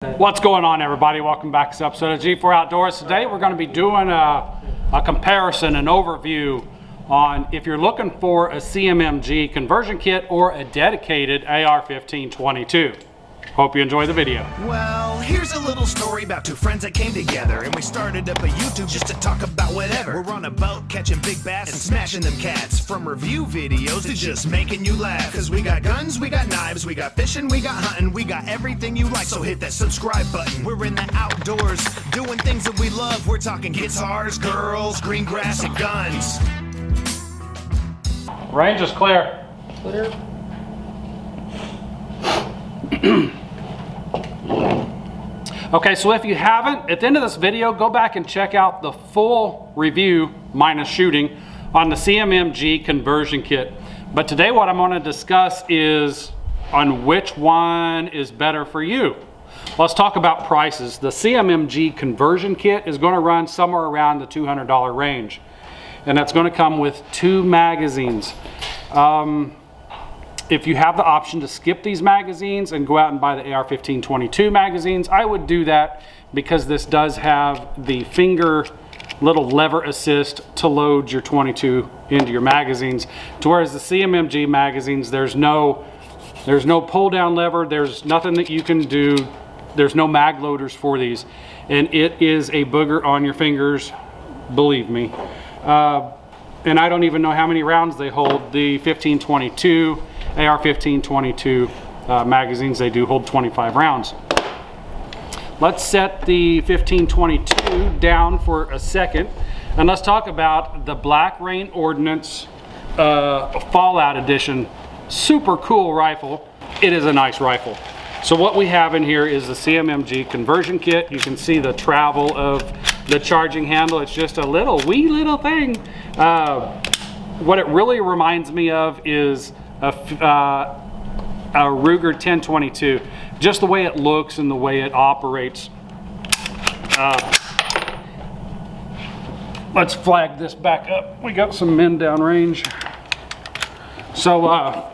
What's going on, everybody? Welcome back to this episode of G4 Outdoors. Today we're going to be doing a comparison, an overview on if you're looking for a CMMG conversion kit or a dedicated AR-15 22. Hope you enjoy the video. Well, here's a little story about two friends that came together, and we started up a YouTube just to talk about whatever. We're on a boat catching big bass and smashing them cats, from review videos to just making you laugh. Cause we got guns, we got knives, we got fishing, we got hunting, we got everything you like, so hit that subscribe button. We're in the outdoors, doing things that we love. We're talking guitars, girls, green grass, and guns. Range is clear. Clear. Okay, so if you haven't, at the end of this video, go back and check out the full review, minus shooting, on the CMMG Conversion Kit. But today what I'm going to discuss is on which one is better for you. Let's talk about prices. The CMMG Conversion Kit is going to run somewhere around the $200 range. And that's going to come with 2 magazines. If you have the option to skip these magazines and go out and buy the AR-15 22 magazines, I would do that because this does have the finger little lever assist to load your 22 into your magazines. To whereas the CMMG magazines, there's no pull down lever, there's nothing that you can do, there's no mag loaders for these, and it is a booger on your fingers, believe me. And I don't even know how many rounds they hold. The 1522 AR-15 22 magazines, they do hold 25 rounds. Let's set the 1522 down for a second, and let's talk about the Black Rain Ordnance Fallout Edition. Super cool rifle. It is a nice rifle. So what we have in here is the CMMG Conversion Kit. You can see the travel of the charging handle. It's just a wee little thing. What it really reminds me of is a Ruger 1022, just the way it looks and the way it operates. Let's flag this back up. We got some men downrange. So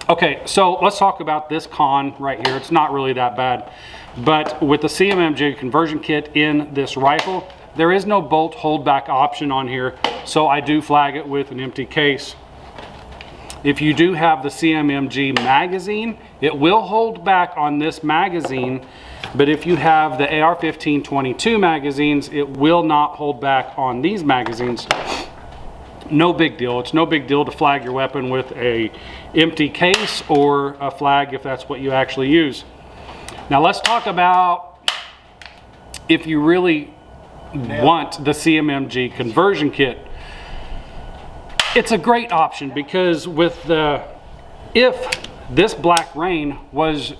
okay, so let's talk about this con right here. It's not really that bad, but with the CMMG Conversion Kit in this rifle, there is no bolt holdback option on here, so I do flag it with an empty case. If you do have the CMMG magazine, it will hold back on this magazine, but if you have the AR-15 22 magazines, it will not hold back on these magazines. No big deal. It's no big deal to flag your weapon with a empty case or a flag if that's what you actually use. Now let's talk about if you really want the CMMG Conversion Kit. It's a great option because if this Black Rain was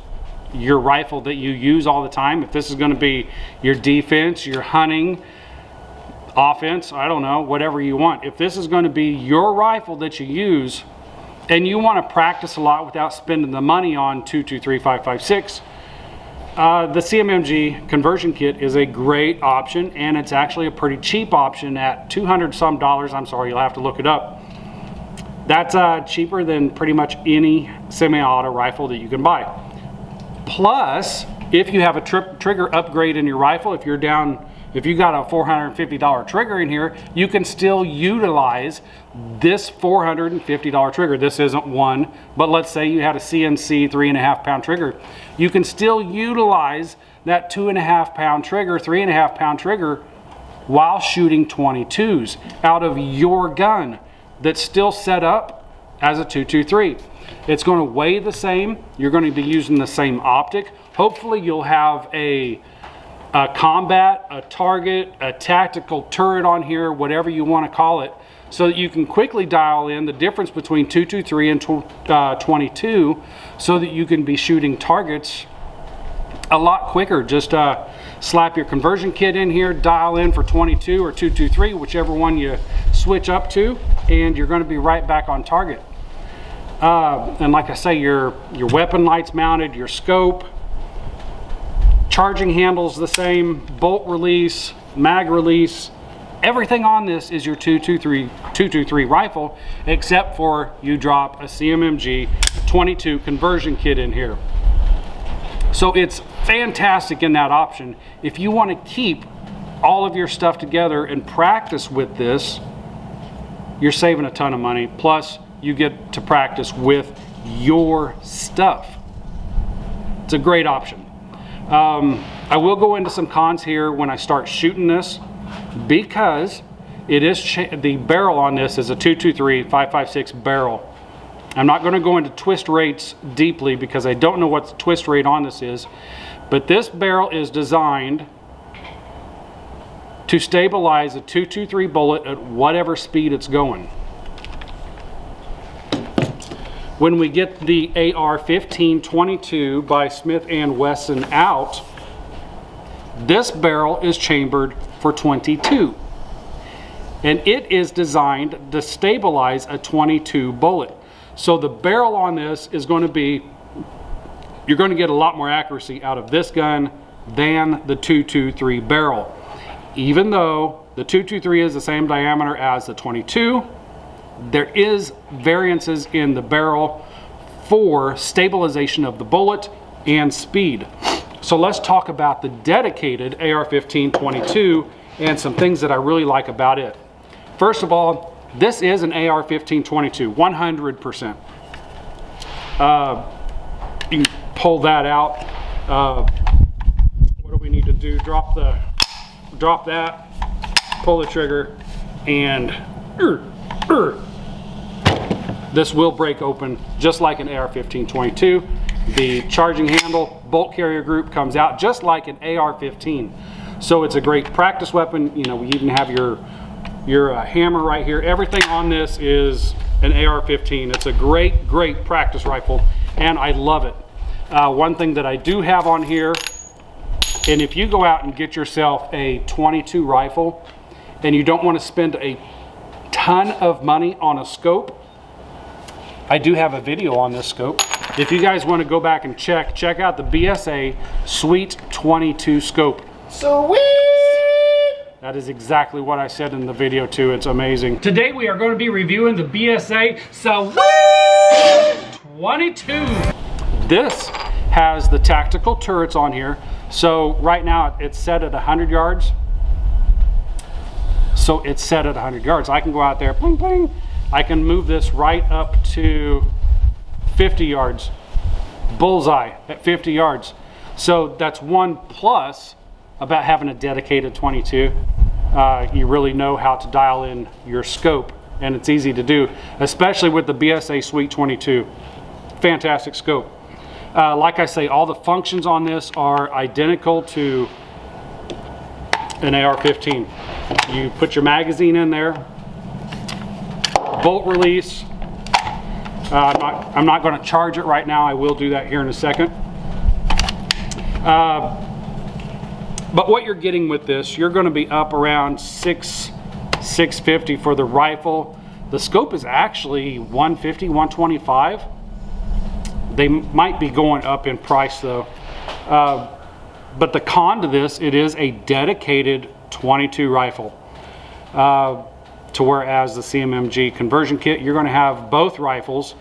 your rifle that you use all the time, if this is going to be your defense, your hunting, offense, I don't know, whatever you want, if this is going to be your rifle that you use and you want to practice a lot without spending the money on 223, 556, the CMMG Conversion Kit is a great option, and it's actually a pretty cheap option at $200 some. I'm sorry, you'll have to look it up. That's cheaper than pretty much any semi-auto rifle that you can buy. Plus, if you have a trigger upgrade in your rifle, if you got a $450 trigger in here, you can still utilize this $450 trigger. This isn't one, but let's say you had a CNC 3.5 pound trigger. You can still utilize that 2.5 pound trigger, 3.5 pound trigger while shooting 22s out of your gun that's still set up as a 223. It's going to weigh the same. You're going to be using the same optic. Hopefully you'll have a combat, a target, a tactical turret on here, whatever you want to call it, so that you can quickly dial in the difference between 223 and 22 so that you can be shooting targets a lot quicker. Just slap your conversion kit in here, dial in for 22 or 223, whichever one you switch up to, and you're going to be right back on target. And like I say, your weapon lights mounted, your scope, charging handle's the same, bolt release, mag release, everything on this is your 223 rifle, except for you drop a CMMG 22 conversion kit in here. So it's fantastic in that option. If you want to keep all of your stuff together and practice with this, you're saving a ton of money. Plus, you get to practice with your stuff. It's a great option. I will go into some cons here when I start shooting this, because it is the barrel on this is a 223 5.56 barrel. I'm not going to go into twist rates deeply because I don't know what the twist rate on this is, but this barrel is designed to stabilize a 223 bullet at whatever speed it's going. When we get the AR-15 22 by Smith & Wesson out, this barrel is chambered for 22. And it is designed to stabilize a 22 bullet. So the barrel on this is going to be, you're going to get a lot more accuracy out of this gun than the 223 barrel. Even though the 223 is the same diameter as the 22, there is variances in the barrel for stabilization of the bullet and speed. So let's talk about the dedicated AR-15 22 and some things that I really like about it. First of all, this is an AR-15 22, 100%. You can pull that out. What do we need to do? Drop that, pull the trigger, and this will break open just like an AR-15 22. The charging handle bolt carrier group comes out just like an AR-15. So it's a great practice weapon. You know, we even have your hammer right here. Everything on this is an AR-15. It's a great practice rifle, and I love it. One thing that I do have on here, and if you go out and get yourself a 22 rifle and you don't want to spend a ton of money on a scope, I do have a video on this scope. If you guys want to go back and check out the BSA Sweet 22 scope. Sweet! That is exactly what I said in the video too. It's amazing. Today we are going to be reviewing the BSA Sweet 22. This has the tactical turrets on here. So right now it's set at 100 yards. So it's set at 100 yards. I can go out there, pling, pling. I can move this right up to 50 yards. Bullseye at 50 yards. So that's one plus about having a dedicated 22. You really know how to dial in your scope, and it's easy to do, especially with the BSA Sweet 22. Fantastic scope. Like I say, all the functions on this are identical to an AR-15. You put your magazine in there, bolt release. I'm not going to charge it right now. I will do that here in a second. But what you're getting with this, you're going to be up around $650 for the rifle. The scope is actually $150, $125. They might be going up in price though. But the con to this, it is a dedicated 22 rifle. To whereas the CMMG Conversion Kit, you're going to have both rifles.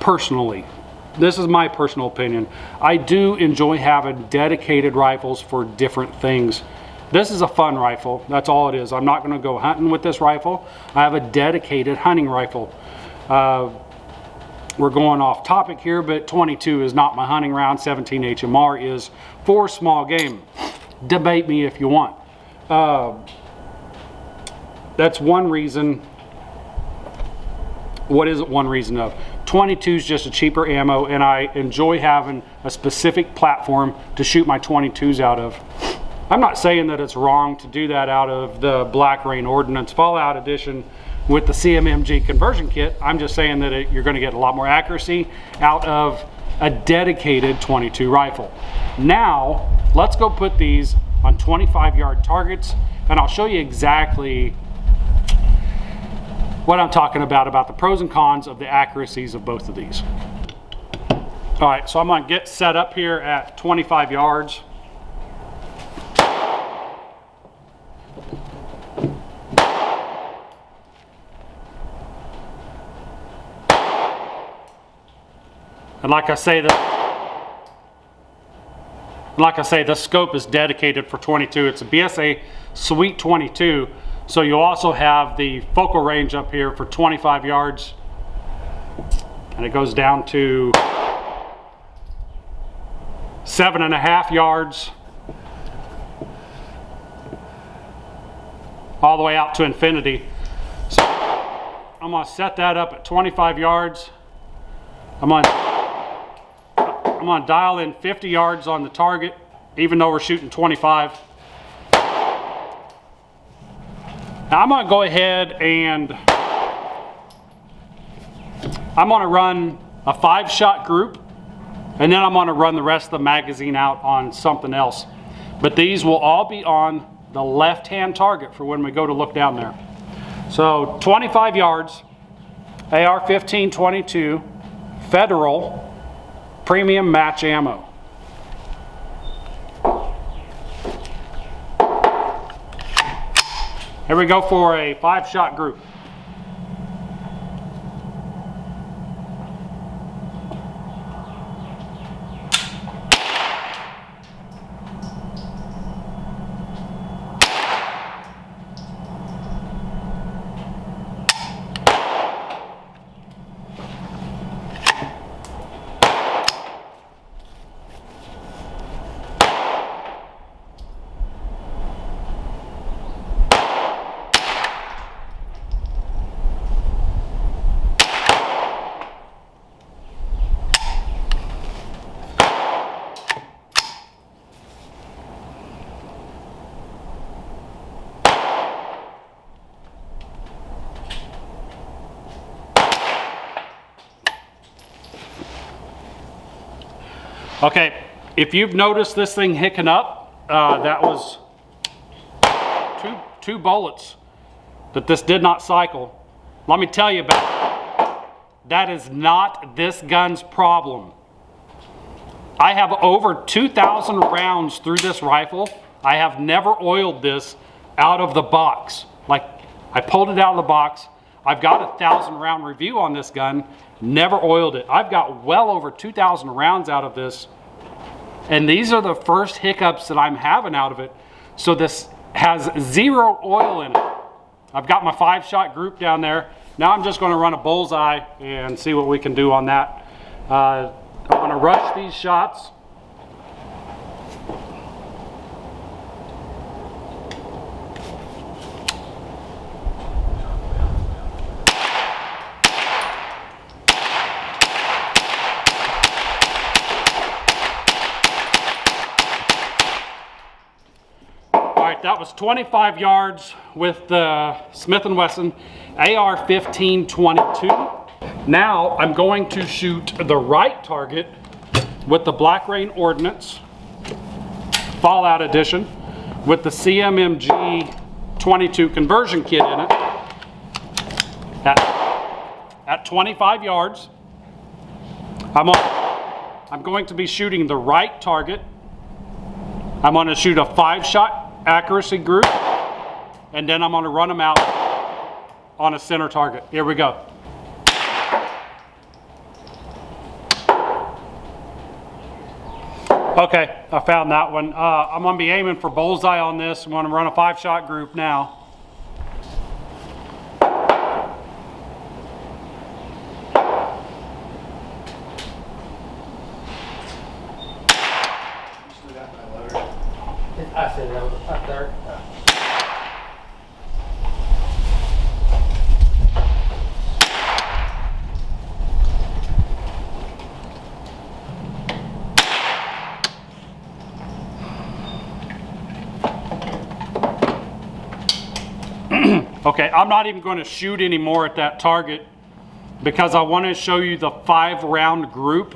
Personally, this is my personal opinion, I do enjoy having dedicated rifles for different things. This is a fun rifle, that's all it is. I'm not going to go hunting with this rifle. I have a dedicated hunting rifle. We're going off topic here, but 22 is not my hunting round. 17 HMR is for small game. Debate me if you want. That's one reason. What is it one reason of? 22 is just a cheaper ammo, and I enjoy having a specific platform to shoot my 22s out of. I'm not saying that it's wrong to do that out of the Black Rain Ordnance Fallout Edition with the CMMG Conversion Kit. I'm just saying that you're going to get a lot more accuracy out of a dedicated 22 rifle. Now, let's go put these on 25-yard targets, and I'll show you exactly what I'm talking about the pros and cons of the accuracies of both of these. All right, so I'm going to get set up here at 25 yards. And like I say, Like I say, the scope is dedicated for 22. It's a BSA Sweet 22. So you also have the focal range up here for 25 yards. And it goes down to 7.5 yards. All the way out to infinity. So I'm gonna set that up at 25 yards. I'm gonna dial in 50 yards on the target, even though we're shooting 25. Now I'm gonna go ahead and I'm gonna run a 5-shot group, and then I'm gonna run the rest of the magazine out on something else. But these will all be on the left-hand target for when we go to look down there. So 25 yards, AR-15 22, Federal, premium match ammo. Here we go for a 5-shot group. Okay, if you've noticed this thing hicking up, that was two bullets that this did not cycle. Let me tell you about it. That is not this gun's problem. I have over 2,000 rounds through this rifle. I have never oiled this out of the box. Like, I pulled it out of the box. I've got a 1,000 round review on this gun, never oiled it. I've got well over 2,000 rounds out of this, and these are the first hiccups that I'm having out of it. So this has 0 oil in it. I've got my 5-shot group down there. Now I'm just gonna run a bullseye and see what we can do on that. I'm gonna rush these shots. That was 25 yards with the Smith & Wesson AR-15 22. Now I'm going to shoot the right target with the Black Rain Ordnance Fallout Edition with the CMMG 22 Conversion Kit in it at 25 yards. I'm going to be shooting the right target. I'm going to shoot a 5-shot accuracy group, and then I'm going to run them out on a center target. Here we go. Okay, I found that one. I'm going to be aiming for bullseye on this. I'm going to run a 5-shot group now. I said that was up there. Okay, I'm not even going to shoot anymore at that target because I want to show you the 5-round group,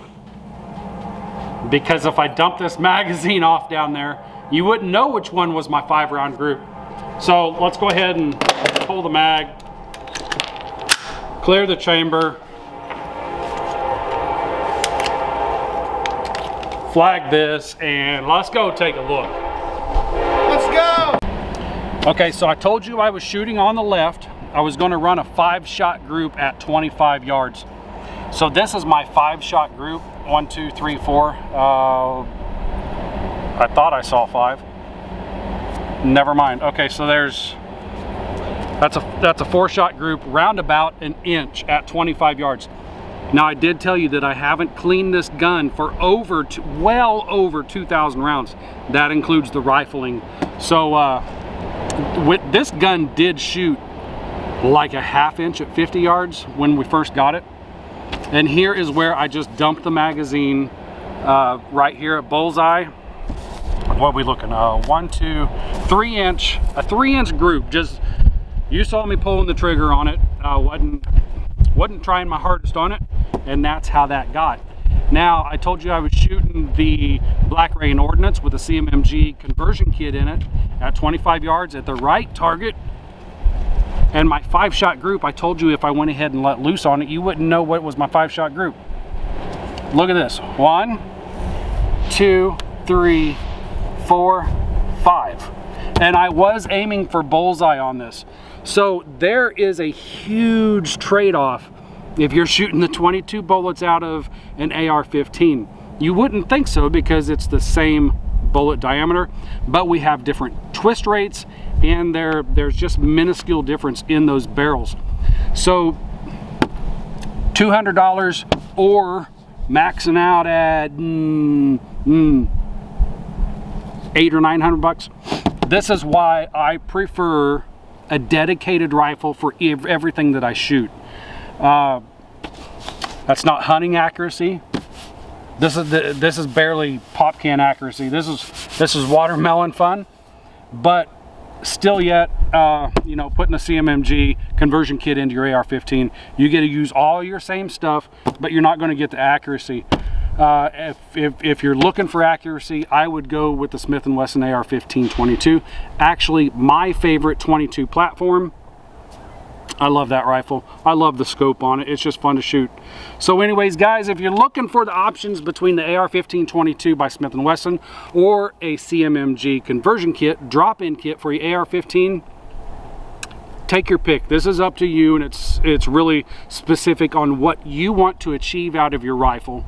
because if I dump this magazine off down there, you wouldn't know which one was my 5-round group. So let's go ahead and pull the mag, clear the chamber, flag this, and let's go take a look. Let's go! Okay, so I told you I was shooting on the left. I was going to run a 5-shot group at 25 yards. So this is my 5-shot group. 1, 2, 3, 4. I thought I saw 5. Never mind. Okay, so that's a 4-shot group, round about an inch at 25 yards. Now I did tell you that I haven't cleaned this gun for well over 2,000 rounds. That includes the rifling. So with this gun did shoot like a 1/2 inch at 50 yards when we first got it. And here is where I just dumped the magazine right here at bullseye. What are we looking? 1, 2, 3 inch, a 3-inch group. Just, you saw me pulling the trigger on it. Wasn't trying my hardest on it, and that's how that got. Now, I told you I was shooting the Black Rain Ordnance with a CMMG Conversion Kit in it at 25 yards at the right target. And my 5-shot group, I told you if I went ahead and let loose on it, you wouldn't know what was my 5-shot group. Look at this. 1, 2, 3, 4, 5. And I was aiming for bullseye on this. So there is a huge trade-off if you're shooting the 22 bullets out of an AR-15. You wouldn't think so because it's the same bullet diameter, but we have different twist rates, and there's just minuscule difference in those barrels. So $200 or maxing out at $800 or $900. This is why I prefer a dedicated rifle for everything that I shoot. That's not hunting accuracy. This is barely pop can accuracy. This is watermelon fun, but still yet, you know, putting the CMMG Conversion Kit into your AR-15, you get to use all your same stuff, but you're not going to get the accuracy. If you're looking for accuracy, I would go with the Smith & Wesson AR-15 22. Actually, my favorite 22 platform. I love that rifle. I love the scope on it. It's just fun to shoot. So anyways, guys, if you're looking for the options between the AR-15 22 by Smith & Wesson or a CMMG Conversion Kit, drop-in kit for your AR-15, take your pick. This is up to you, and it's really specific on what you want to achieve out of your rifle.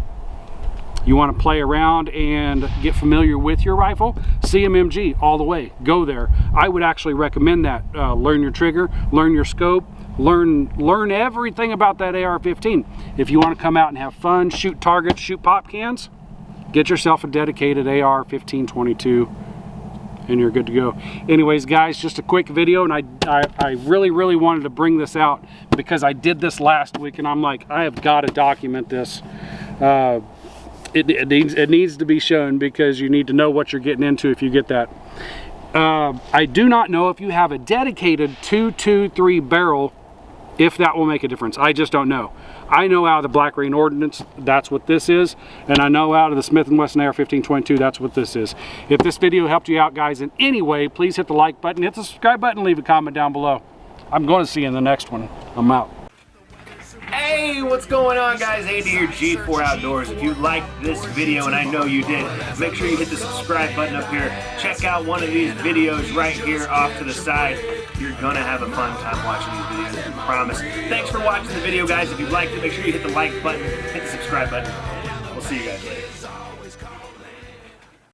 You want to play around and get familiar with your rifle? CMMG all the way. Go there. I would actually recommend that. Learn your trigger, learn your scope, learn everything about that AR-15. If you want to come out and have fun, shoot targets, shoot pop cans, get yourself a dedicated AR-15 22 and you're good to go. Anyways, guys, just a quick video, and I really wanted to bring this out because I did this last week, and I'm like, I have got to document this. It needs to be shown because you need to know what you're getting into if you get that. I do not know if you have a dedicated 223 barrel, if that will make a difference. I just don't know. I know out of the Black Rain Ordnance, that's what this is, and I know out of the Smith & Wesson AR-15 22, that's what this is. If this video helped you out, guys, in any way, please hit the like button, hit the subscribe button, leave a comment down below. I'm going to see you in the next one. I'm out. Hey, what's going on, guys? Andy here, G4 Outdoors. If you liked this video, and I know you did, make sure you hit the subscribe button up here. Check out one of these videos right here off to the side. You're gonna have a fun time watching these videos, I promise. Thanks for watching the video, guys. If you liked it, make sure you hit the like button, hit the subscribe button. We'll see you guys later.